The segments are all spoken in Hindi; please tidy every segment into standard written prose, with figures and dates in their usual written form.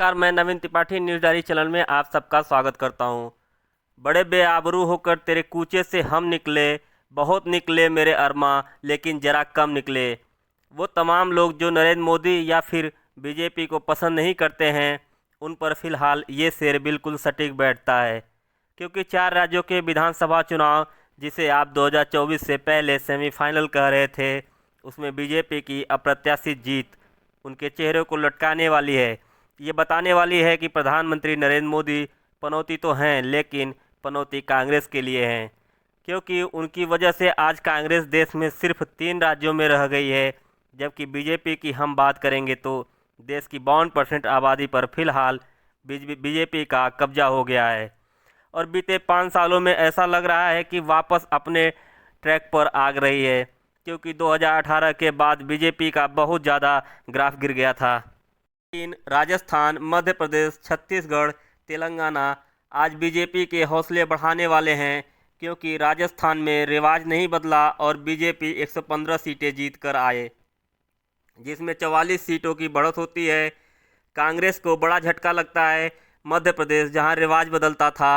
नमस्कार, मैं नवीन त्रिपाठी न्यूज़ डायरी चैनल में आप सबका स्वागत करता हूं। बड़े बेआबरू होकर तेरे कूचे से हम निकले, बहुत निकले मेरे अरमा, लेकिन ज़रा कम निकले। वो तमाम लोग जो नरेंद्र मोदी या फिर बीजेपी को पसंद नहीं करते हैं, उन पर फ़िलहाल ये शेर बिल्कुल सटीक बैठता है, क्योंकि 4 राज्यों के विधानसभा चुनाव, जिसे आप 2024 से पहले सेमीफाइनल कह रहे थे, उसमें बीजेपी की अप्रत्याशित जीत उनके चेहरे को लटकाने वाली है। ये बताने वाली है कि प्रधानमंत्री नरेंद्र मोदी पनौती तो हैं, लेकिन पनौती कांग्रेस के लिए हैं, क्योंकि उनकी वजह से आज कांग्रेस देश में सिर्फ 3 राज्यों में रह गई है, जबकि बीजेपी की हम बात करेंगे तो देश की 52% आबादी पर फिलहाल बीजेपी का कब्जा हो गया है। और बीते 5 सालों में ऐसा लग रहा है कि वापस अपने ट्रैक पर आ रही है, क्योंकि 2018 के बाद बीजेपी का बहुत ज़्यादा ग्राफ गिर गया था। लेकिन राजस्थान, मध्य प्रदेश, छत्तीसगढ़, तेलंगाना आज बीजेपी के हौसले बढ़ाने वाले हैं, क्योंकि राजस्थान में रिवाज नहीं बदला और बीजेपी 115 सीटें जीत कर आए, जिसमें 44 सीटों की बढ़त होती है। कांग्रेस को बड़ा झटका लगता है। मध्य प्रदेश, जहां रिवाज बदलता था,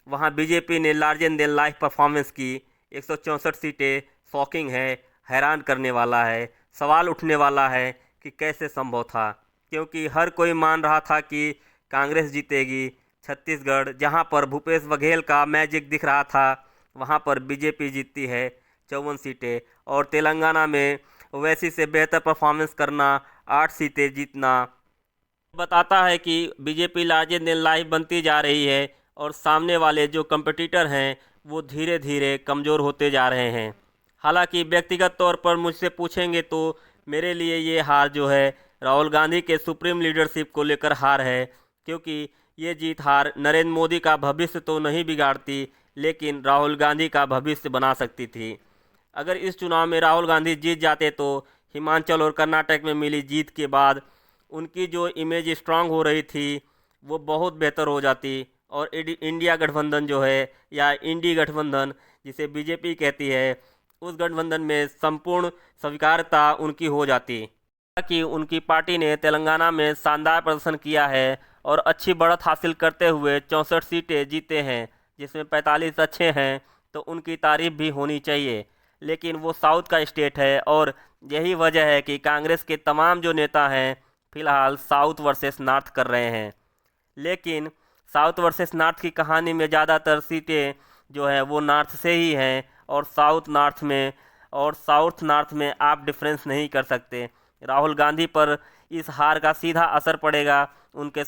वहां बीजेपी ने लार्जर देन लाइफ परफॉर्मेंस की। 164 सीटें शॉकिंग है, हैरान करने वाला है। सवाल उठने वाला है कि कैसे संभव था, क्योंकि हर कोई मान रहा था कि कांग्रेस जीतेगी। छत्तीसगढ़, जहां पर भूपेश बघेल का मैजिक दिख रहा था, वहां पर बीजेपी जीतती है 54 सीटें। और तेलंगाना में वैसी से बेहतर परफॉर्मेंस करना, 8 सीटें जीतना बताता है कि बीजेपी लार्जर देन लाइफ बनती जा रही है और सामने वाले जो कंपटीटर हैं वो धीरे धीरे कमज़ोर होते जा रहे हैं। हालांकि व्यक्तिगत तौर पर मुझसे पूछेंगे तो मेरे लिए ये हार जो है राहुल गांधी के सुप्रीम लीडरशिप को लेकर हार है, क्योंकि ये जीत हार नरेंद्र मोदी का भविष्य तो नहीं बिगाड़ती, लेकिन राहुल गांधी का भविष्य बना सकती थी। अगर इस चुनाव में राहुल गांधी जीत जाते तो हिमाचल और कर्नाटक में मिली जीत के बाद उनकी जो इमेज स्ट्रांग हो रही थी वो बहुत बेहतर हो जाती, और इंडिया गठबंधन जो है, या इंडी गठबंधन जिसे बीजेपी कहती है, उस गठबंधन में संपूर्ण स्वीकार्यता उनकी हो जाती। कि उनकी पार्टी ने तेलंगाना में शानदार प्रदर्शन किया है और अच्छी बढ़त हासिल करते हुए 64 सीटें जीते हैं, जिसमें 45 अच्छे हैं, तो उनकी तारीफ भी होनी चाहिए। लेकिन वो साउथ का स्टेट है और यही वजह है कि कांग्रेस के तमाम जो नेता हैं फिलहाल साउथ वर्सेस नॉर्थ कर रहे हैं। लेकिन साउथ वर्सेस नॉर्थ की कहानी में ज़्यादातर सीटें जो है वो नॉर्थ से ही हैं, और साउथ नॉर्थ में आप डिफरेंस नहीं कर सकते। राहुल गांधी पर इस हार का सीधा असर पड़ेगा। उनके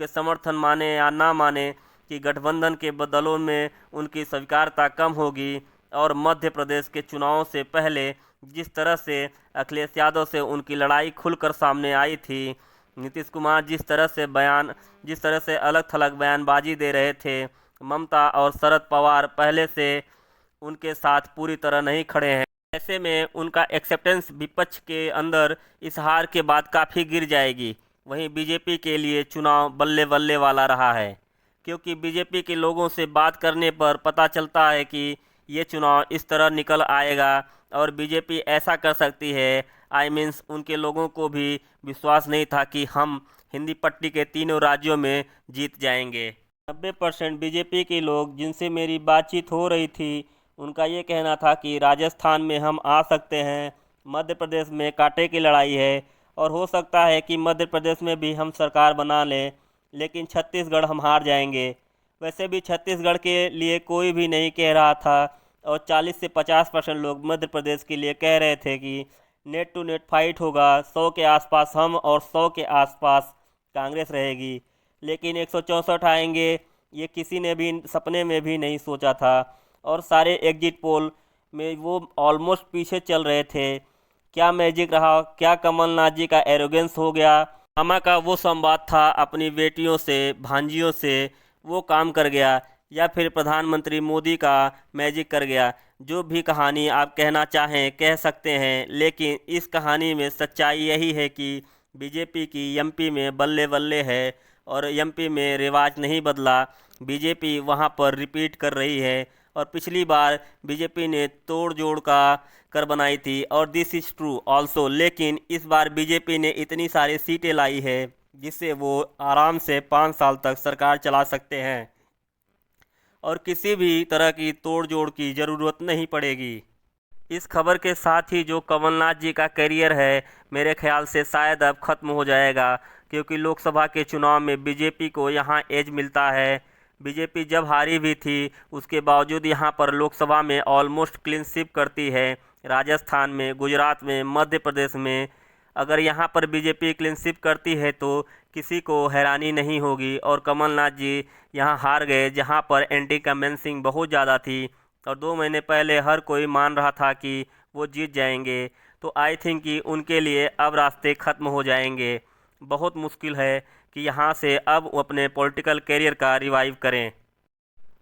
समर्थन माने या ना माने कि गठबंधन के दलों में उनकी स्वीकार्यता कम होगी। और मध्य प्रदेश के चुनावों से पहले जिस तरह से अखिलेश यादव से उनकी लड़ाई खुलकर सामने आई थी, नीतीश कुमार जिस तरह से अलग थलग बयानबाजी दे रहे थे, ममता और शरद पवार पहले से उनके साथ पूरी तरह नहीं खड़े हैं। ऐसे में उनका एक्सेप्टेंस विपक्ष के अंदर इस हार के बाद काफ़ी गिर जाएगी। वहीं बीजेपी के लिए चुनाव बल्ले बल्ले वाला रहा है, क्योंकि बीजेपी के लोगों से बात करने पर पता चलता है कि ये चुनाव इस तरह निकल आएगा और बीजेपी ऐसा कर सकती है। उनके लोगों को भी विश्वास नहीं था कि हम हिंदी पट्टी के तीनों राज्यों में जीत जाएंगे। 90% बीजेपी के लोग जिनसे मेरी बातचीत हो रही थी, उनका ये कहना था कि राजस्थान में हम आ सकते हैं, मध्य प्रदेश में कांटे की लड़ाई है, और हो सकता है कि मध्य प्रदेश में भी हम सरकार बना लें, लेकिन छत्तीसगढ़ हम हार जाएंगे। वैसे भी छत्तीसगढ़ के लिए कोई भी नहीं कह रहा था, और 40 से 50% लोग मध्य प्रदेश के लिए कह रहे थे कि नेट टू नेट फाइट होगा, 100 के आसपास हम और 100 के आसपास कांग्रेस रहेगी। लेकिन 164 आएंगे, ये किसी ने भी सपने में भी नहीं सोचा था। और सारे एग्जिट पोल में वो ऑलमोस्ट पीछे चल रहे थे। क्या मैजिक रहा, क्या कमलनाथ जी का एरोगेंस हो गया, मामा का वो संवाद था अपनी बेटियों से, भांजियों से, वो काम कर गया, या फिर प्रधानमंत्री मोदी का मैजिक कर गया। जो भी कहानी आप कहना चाहें कह सकते हैं, लेकिन इस कहानी में सच्चाई यही है कि बीजेपी की एमपी में बल्ले बल्ले है और एमपी में रिवाज नहीं बदला। बीजेपी वहां पर रिपीट कर रही है, और पिछली बार बीजेपी ने तोड़ जोड़ का कर बनाई थी, और दिस इज़ ट्रू ऑल्सो। लेकिन इस बार बीजेपी ने इतनी सारी सीटें लाई है जिससे वो आराम से 5 साल तक सरकार चला सकते हैं और किसी भी तरह की तोड़ जोड़ की ज़रूरत नहीं पड़ेगी। इस खबर के साथ ही जो कमलनाथ जी का करियर है, मेरे ख्याल से शायद अब ख़त्म हो जाएगा, क्योंकि लोकसभा के चुनाव में बीजेपी को यहाँ एज मिलता है। बीजेपी जब हारी भी थी उसके बावजूद यहाँ पर लोकसभा में ऑलमोस्ट क्लीन स्वीप करती है। राजस्थान में, गुजरात में, मध्य प्रदेश में अगर यहाँ पर बीजेपी क्लीन स्वीप करती है तो किसी को हैरानी नहीं होगी। और कमलनाथ जी यहाँ हार गए जहाँ पर एंटी कमेंसिंग बहुत ज़्यादा थी और 2 महीने पहले हर कोई मान रहा था कि वो जीत जाएंगे। तो आई थिंक कि उनके लिए अब रास्ते ख़त्म हो जाएंगे। बहुत मुश्किल है कि यहाँ से अब वो अपने पॉलिटिकल कैरियर का रिवाइव करें।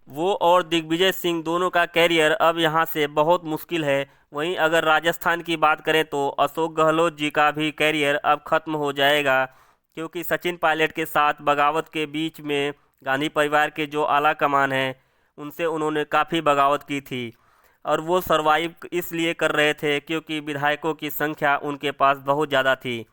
वो और दिग्विजय सिंह दोनों का कैरियर अब यहाँ से बहुत मुश्किल है। वहीं अगर राजस्थान की बात करें तो अशोक गहलोत जी का भी कैरियर अब ख़त्म हो जाएगा, क्योंकि सचिन पायलट के साथ बगावत के बीच में गांधी परिवार के जो आला कमान हैं उनसे उन्होंने काफ़ी बगावत की थी और वो सरवाइव इसलिए कर रहे थे क्योंकि विधायकों की संख्या उनके पास बहुत ज़्यादा थी।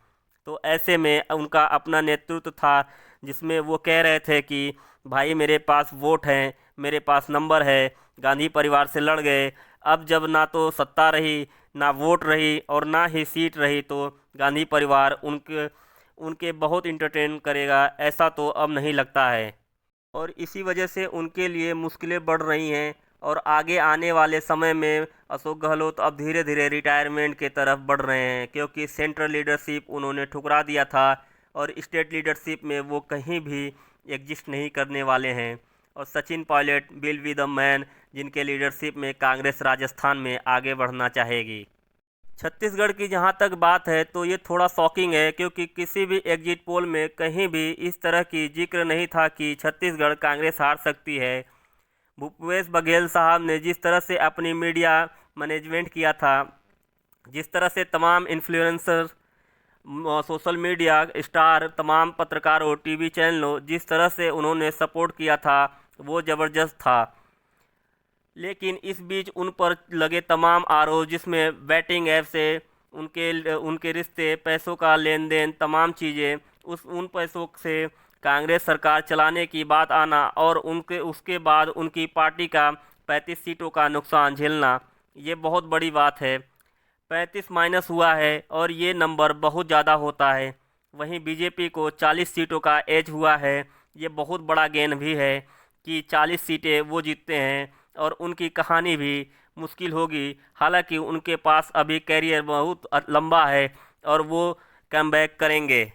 तो ऐसे में उनका अपना नेतृत्व था जिसमें वो कह रहे थे कि भाई मेरे पास वोट हैं, मेरे पास नंबर है, गांधी परिवार से लड़ गए। अब जब ना तो सत्ता रही, ना वोट रही और ना ही सीट रही, तो गांधी परिवार उनके बहुत इंटरटेन करेगा, ऐसा तो अब नहीं लगता है। और इसी वजह से उनके लिए मुश्किलें बढ़ रही हैं और आगे आने वाले समय में अशोक गहलोत अब धीरे धीरे रिटायरमेंट के तरफ बढ़ रहे हैं, क्योंकि सेंट्रल लीडरशिप उन्होंने ठुकरा दिया था और स्टेट लीडरशिप में वो कहीं भी एग्जिस्ट नहीं करने वाले हैं। और Sachin Pilot will be the man जिनके लीडरशिप में कांग्रेस राजस्थान में आगे बढ़ना चाहेगी। छत्तीसगढ़ की जहां तक बात है तो ये थोड़ा शॉकिंग है, क्योंकि किसी भी एग्जिट पोल में कहीं भी इस तरह की जिक्र नहीं था कि छत्तीसगढ़ कांग्रेस हार सकती है। भूपेश बघेल साहब ने जिस तरह से अपनी मीडिया मैनेजमेंट किया था, जिस तरह से तमाम इन्फ्लुएंसर, सोशल मीडिया स्टार, तमाम पत्रकारों, टीवी चैनलों, जिस तरह से उन्होंने सपोर्ट किया था वो ज़बरदस्त था। लेकिन इस बीच उन पर लगे तमाम आरोप, जिसमें बैटिंग ऐप से उनके रिश्ते, पैसों का लेन देन, तमाम चीज़ें, उन पैसों से कांग्रेस सरकार चलाने की बात आना और उसके बाद उनकी पार्टी का 35 सीटों का नुकसान झेलना, ये बहुत बड़ी बात है। 35 माइनस हुआ है और ये नंबर बहुत ज़्यादा होता है। वहीं बीजेपी को 40 सीटों का एज हुआ है। ये बहुत बड़ा गेन भी है कि 40 सीटें वो जीतते हैं और उनकी कहानी भी मुश्किल होगी। हालांकि उनके पास अभी कैरियर बहुत लंबा है और वो कमबैक करेंगे,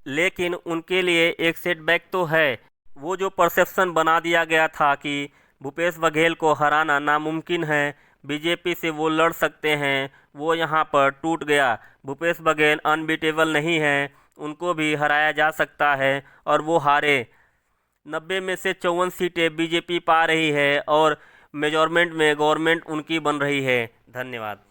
लेकिन उनके लिए एक सेटबैक तो है। वो जो परसेप्शन बना दिया गया था कि भूपेश बघेल को हराना नामुमकिन है, बीजेपी से वो लड़ सकते हैं, वो यहाँ पर टूट गया। भूपेश बघेल अनबीटेबल नहीं है, उनको भी हराया जा सकता है और वो हारे। 90 में से 54 सीटें बीजेपी पा रही है और मेजॉरमेंट में गवर्नमेंट उनकी बन रही है। धन्यवाद।